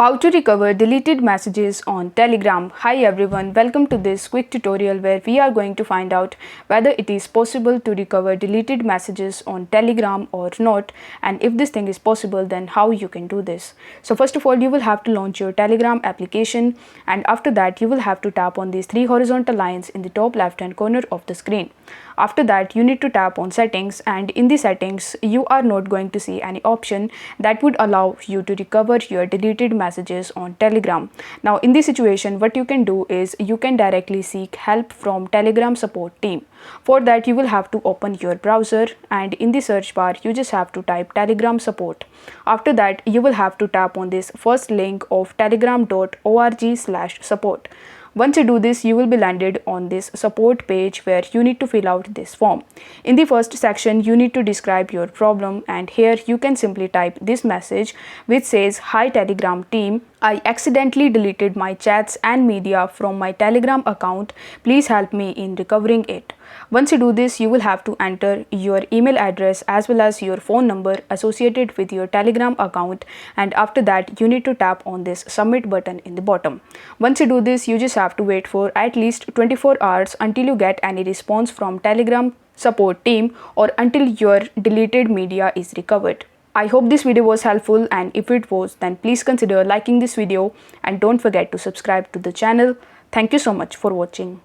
How to recover deleted messages on Telegram. Hi everyone, welcome to this quick tutorial where we are going to find out whether it is possible to recover deleted messages on Telegram or not, and if this thing is possible, then how you can do this. So first of all, you will have to launch your Telegram application, and after that you will have to tap on these three horizontal lines in the top left hand corner of the screen. After that you need to tap on settings, and in the settings you are not going to see any option that would allow you to recover your deleted messages on Telegram. Now in this situation, what you can do is you can directly seek help from Telegram support team. For that you will have to open your browser, and in the search bar you just have to type Telegram support. After that you will have to tap on this first link of telegram.org/support. Once you do this, you will be landed on this support page where you need to fill out this form. In the first section, you need to describe your problem, and here you can simply type this message which says, "Hi Telegram team, I accidentally deleted my chats and media from my Telegram account. Please help me in recovering it." Once you do this, you will have to enter your email address as well as your phone number associated with your Telegram account, and after that you need to tap on this submit button in the bottom. Once you do this, you just have to wait for at least 24 hours until you get any response from Telegram support team or until your deleted media is recovered. I hope this video was helpful, and if it was, then please consider liking this video and don't forget to subscribe to the channel. Thank you so much for watching.